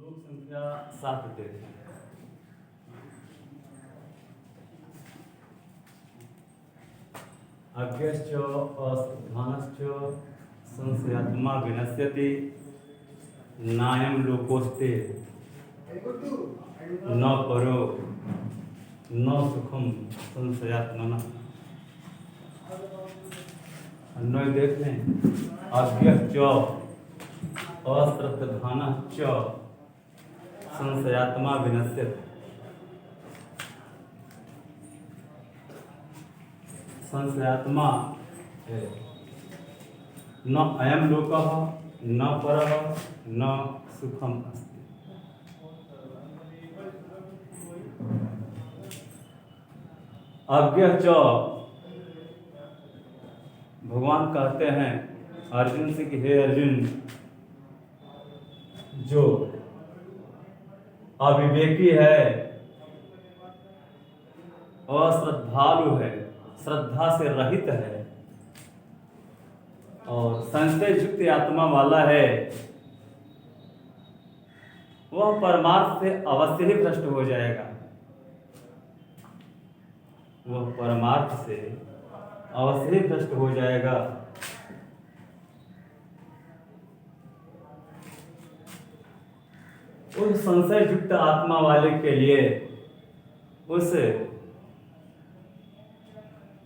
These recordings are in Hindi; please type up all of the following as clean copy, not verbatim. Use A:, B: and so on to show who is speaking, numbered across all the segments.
A: लोक संख्या 7 देखें। अज्ञश्च अस्थानश्च संशयात्मा विनश्यति नायं लोकोस्ते न परो न सुखम संशयात्मनः। अन्वय देख लें। अज्ञश्च अश्रद्धानश्च संशयात्मा विनश्यति। संशयात्मा है न अयम लोकः न परः न सुखम अस्ति। अज्ञ च भगवान कहते हैं अर्जुन से कि हे अर्जुन, जो अविवेकी है, अश्रद्धालु है, श्रद्धा से रहित है और संशय युक्त आत्मा वाला है, वह परमार्थ से अवश्य ही भ्रष्ट हो जाएगा। वह परमार्थ से अवश्य ही भ्रष्ट हो जाएगा। उस संशय युक्त आत्मा वाले के लिए, उस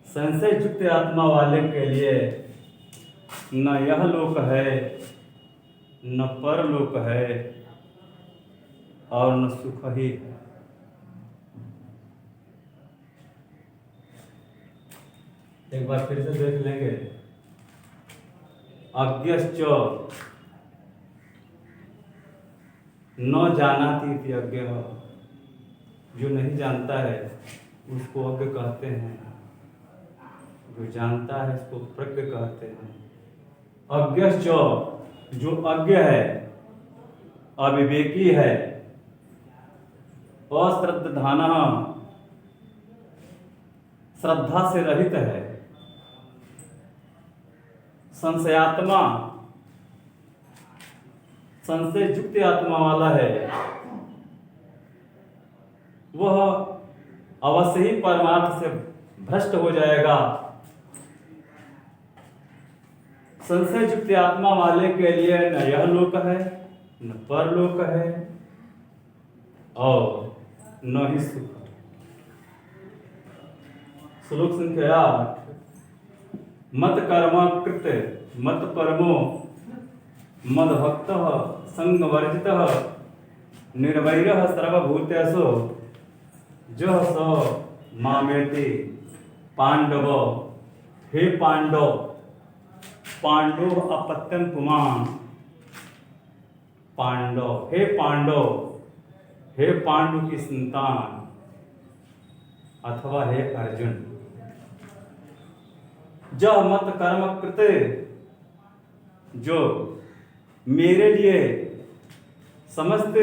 A: संशय युक्त आत्मा वाले के लिए न यह लोक है न परलोक है और न सुख ही है। एक बार फिर से देख लेंगे। अज्ञश्च न जानाति इति अज्ञः, जो नहीं जानता है उसको अज्ञ कहते हैं, जो जानता है उसको प्रज्ञ कहते हैं। अज्ञश्च जो अज्ञ है, अविवेकी है, अश्रद्धानः श्रद्धा से रहित है, संशयात्मा संशय युक्त आत्मा वाला है, वह अवश्य ही परमार्थ से भ्रष्ट हो जाएगा। संशय युक्त आत्मा वाले के लिए न यह लोक है न परलोक है और न ही सुख। श्लोक संख्या 8। मत कर्म कृत मत परमो मद भक्त संग वर्जितः निर्वैरः सर्वभूतेषु जः स मामेति पांडव। हे पांडव, पांडव अपत्यम पुमान। पांडव, हे पांडव, हे पांडु की संतान अथवा हे अर्जुन, जह मत कर्म कृते, जो मेरे लिए समस्त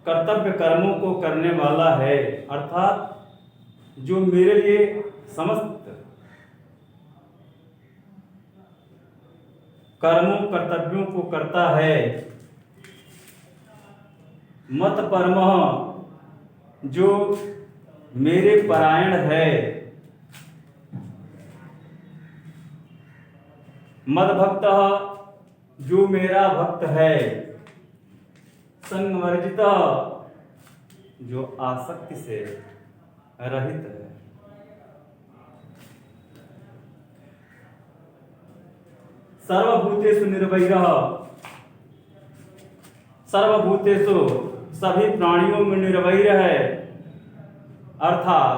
A: कर्तव्य कर्मों को करने वाला है, अर्थात जो मेरे लिए समस्त कर्मों कर्तव्यों को करता है। मत परमः जो मेरे परायण है, मद भक्त जो मेरा भक्त है, संगवर्जित जो आसक्ति से रहित है। सर्वभूतेषु निर्वैरः, सर्वभूतेषु सभी प्राणियों में निर्वैर है, अर्थात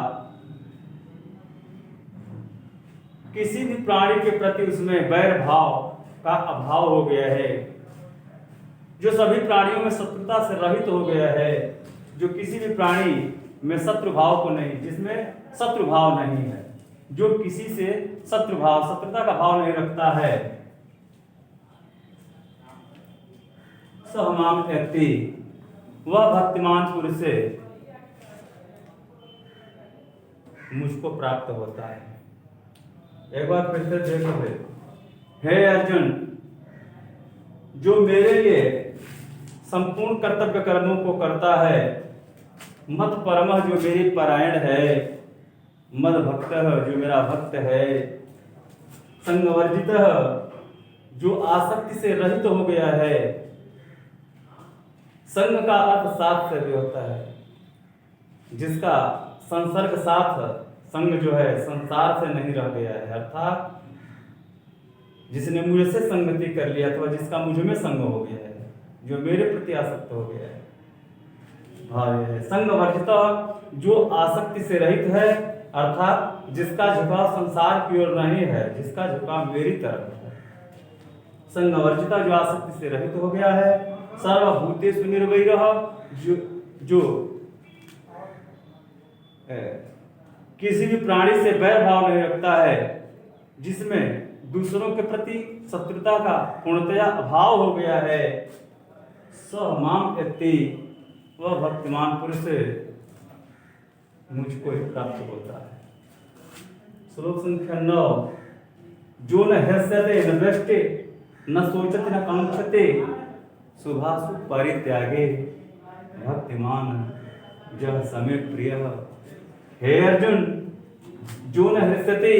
A: किसी भी प्राणी के प्रति उसमें वैर भाव का अभाव हो गया है, जो सभी प्राणियों में शत्रुता से रहित हो गया है, जो किसी भी प्राणी में शत्रु भाव को नहीं, जिसमें शत्रु भाव नहीं है, जो किसी से शत्रु भाव शत्रुता का भाव नहीं रखता है, सह माम एति, वह भक्तिमान पुरुष से मुझको प्राप्त होता है। एक बार फिर से देखो। हे अर्जुन, जो मेरे लिए संपूर्ण कर्तव्य कर्मों को करता है। मत परमः जो मेरी परायण है, मद भक्तः जो मेरा भक्त है, संगवर्जितः जो आसक्ति से रहित हो गया है। संग का अर्थ साथ से भी होता है, जिसका संसर्ग साथ संग जो है संसार से नहीं रह गया है, अर्थात जिसने मुझसे संगति कर लिया अथवा जिसका मुझ में संग हो गया है, जो मेरे प्रति आसक्त हो गया है। भाव है संग वर्जित जो आसक्ति से रहित है, अर्थात जिसका झुकाव संसार की ओर नहीं है, जिसका झुकाव मेरी तरफ है। संग वर्जिता जो आसक्ति से रहित हो गया है। सर्वभूतेषु निर्वैरः जो किसी भी प्राणी से वैर भाव नहीं रखता है, जिसमें दूसरों के प्रति शत्रुता का पूर्णतया अभाव हो गया है। स माम यति वह भक्तिमान पुरुष मुझको ही प्राप्त होता है। श्लोक संख्या 9। जो न हृष्यते न दृष्टे न सोचते न कांक्षते शुभाशु परित्यागे भक्तिमान जह समय प्रिय। हे अर्जुन, जो न हृष्यते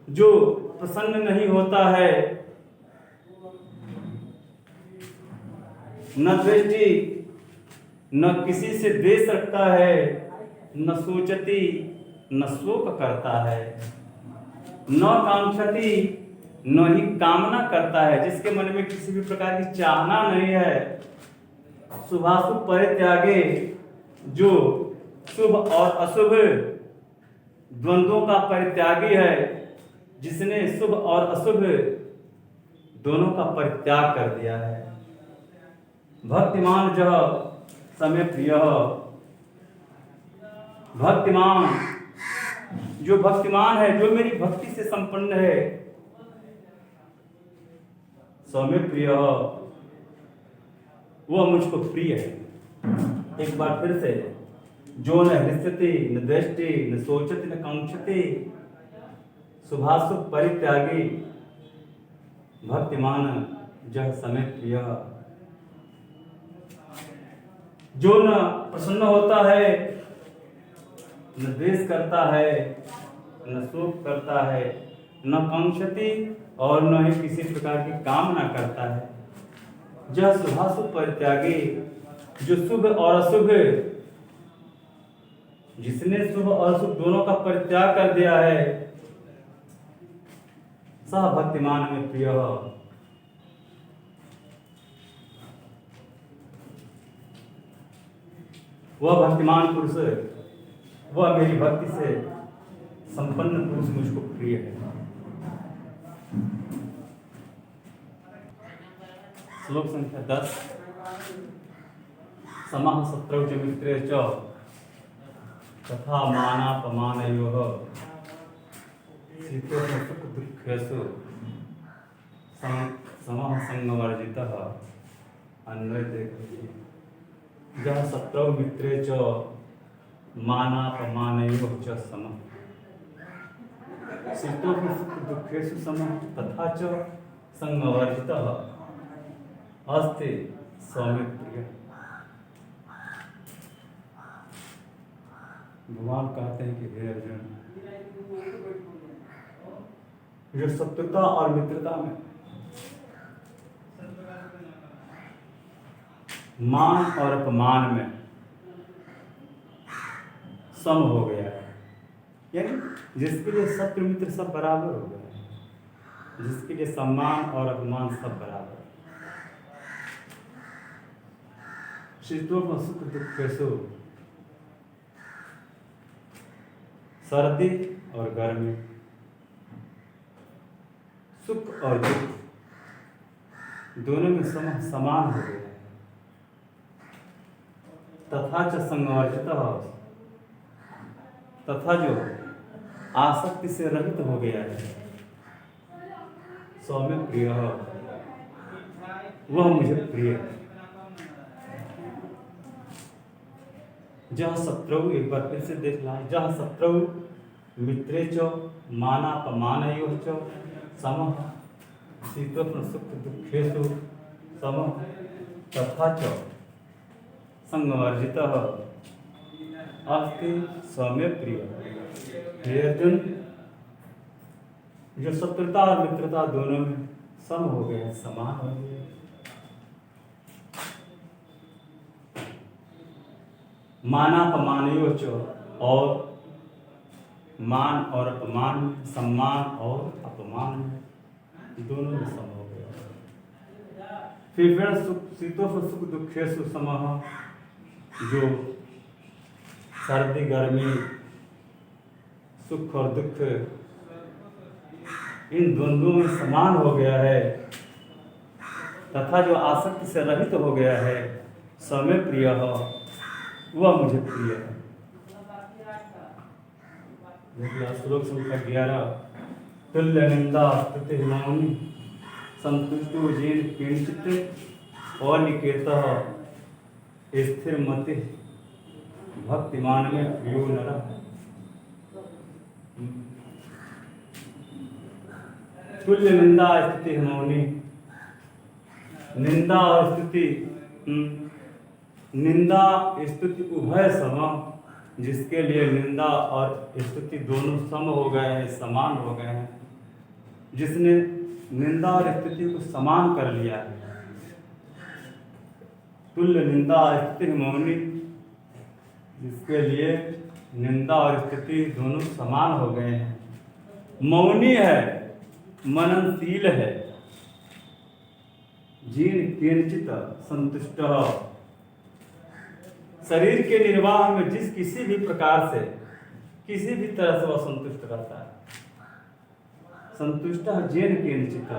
A: जो प्रसन्न नहीं होता है, न दृष्टि न किसी से द्वेष रखता है, न सोचती न शोक करता है, न कांक्षती न ही कामना करता है, जिसके मन में किसी भी प्रकार की चाहना नहीं है। शुभाशुभ परित्यागे जो शुभ और अशुभ द्वंद्वों का परित्यागी है, जिसने शुभ और अशुभ दोनों का परित्याग कर दिया है। भक्तिमान जह समय प्रिय भक्तिमान जो भक्तिमान है, जो मेरी भक्ति से संपन्न है, समय प्रिय वह मुझको प्रिय है। एक बार फिर से, जो न हृष्यति न द्वेष्टि न सोचति न कांक्षति शुभाशुभ परित्यागी भक्तिमान जह समय प्रिय। जो न प्रसन्न होता है, न द्वेष करता है, न शोक करता है, न कांक्षति और न ही किसी प्रकार की कामना करता है। जह शुभाशुभ परित्यागी जो शुभ और अशुभ, जिसने शुभ और अशुभ दोनों का परित्याग कर दिया है, सह भक्तिमान में प्रिय। वह भक्तिमान पुरुष, वह मेरी भक्ति से संपन्न पुरुष मुझको प्रिय है। श्लोक संख्या 10। समः शत्रौ च मित्रे च तथा मानापमानयोः शीतोष्ण सुख दुःखेषु समः संगवर्जितः। अन्वय देखिए, जह शत्रौ मित्रे च मानापमानयोः च समः शीतोष्ण सुख दुःखेषु समः तथा च संगवर्जितः अस्ति स्वामी प्रिय। भगवान कहते हैं कि हे अर्जुन, जो शत्रुता और मित्रता में मान और अपमान में सम हो गया है, यानी जिसके लिए शत्रु मित्र सब बराबर हो गए, जिसके लिए सम्मान और अपमान सब बराबर। शीतोष्ण सुख दुःखेषु, सर्दी और गर्मी, सुख और दुख दोनों में समान हो गया है। तथा च संगवर्जितः, तथा जो आसक्ति से रहित हो गया है, सौम्य प्रिय, वह मुझे प्रिय है। जह शत्रु, एक बार फिर से देख ला, जह शत्रु मित्रे च मानापमानयोः च समः शीतोष्ण सुख दुःखेषु समः तथा च संगवर्जितः अस्ति सौम्य प्रिय। हे अर्जुन, जो शत्रुता और मित्रता दोनों में सम हो गए, समान हो गए। मानापमानयोच, और मान और अपमान, सम्मान और अपमान दोनों में सम हो गया। फिर शीतोष्ण सुख दुखेषु समः, जो सर्दी गर्मी सुख और दुख इन द्वंद्वों में समान हो गया है, तथा जो आसक्ति से रहित हो गया है, सौम्य प्रिय, वह मुझे प्रिय है। श्लोक संख्या 11। तुल्य निंदा स्तुति मौनि संतुष्टो येन किंचित् अनिकेतः स्थिर मति भक्तिमान में प्रियो नरः। तुल्य निंदा स्तुति मौनि, निंदा और स्तुति, निंदा स्तुति उभय सम, जिसके लिए निंदा और स्तुति दोनों सम हो गए हैं, समान हो गए हैं, जिसने निंदा और स्तुति को समान कर लिया है। तुल्य निंदा स्तुति मौनि, जिसके लिए निंदा और स्तुति दोनों समान हो गए हैं। मौनी है, मननशील है, जीन किंचित संतुष्ट, शरीर के निर्वाह में जिस किसी भी प्रकार से, किसी भी तरह से वह संतुष्ट रहता है। संतुष्ट जेन किंचित,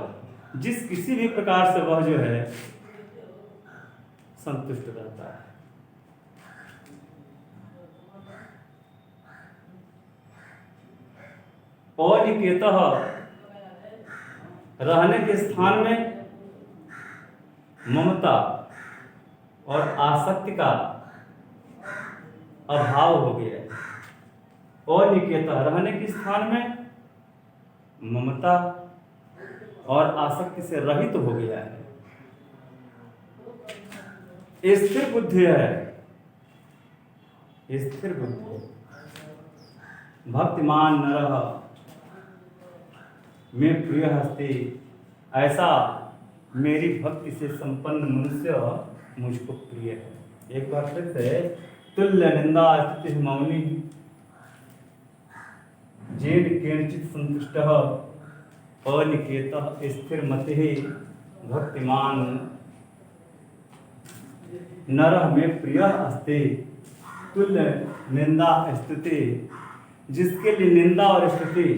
A: जिस किसी भी प्रकार से वह जो है संतुष्ट रहता है। अनिकेतः, रहने के स्थान में ममता और आसक्ति का अभाव हो गया है। अनिकेतः, रहने के स्थान में ममता और आसक्ति से रहित हो गया है। स्थिर बुद्धि है, स्थिर बुद्धि, भक्तिमान नरः में प्रिय हस्ति, ऐसा मेरी भक्ति से संपन्न मनुष्य मुझको प्रिय है। एक बार फिर से, तुल्य निंदा स्तुति मौनि जेन किंचित् संतुष्टः अनिकेतः स्थिर मतिः भक्तिमान नरः में प्रिय अस्ति। तुल्य निंदा स्तुति, जिसके लिए निंदा और स्तुति,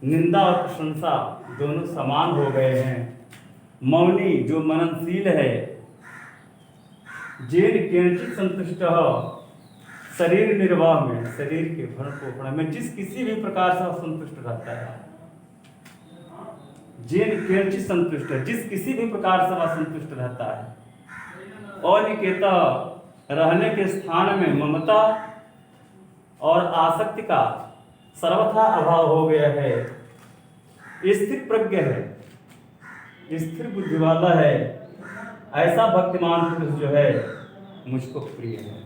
A: निंदा और प्रशंसा दोनों समान हो गए हैं। मौनी, जो मननशील है, जेन किंचित् संतुष्ट, शरीर निर्वाह में, शरीर के भरण पोषण में जिस किसी भी प्रकार से संतुष्ट रहता है। जेन किंचित् संतुष्ट, जिस किसी भी प्रकार से वह संतुष्ट रहता है। अनिकेतः, रहने के स्थान में ममता और आसक्ति का सर्वथा अभाव हो गया है। स्थिर प्रज्ञ है, स्थिर बुद्धि वाला है, ऐसा भक्तिमान पुरुष जो है मुझको प्रिय है।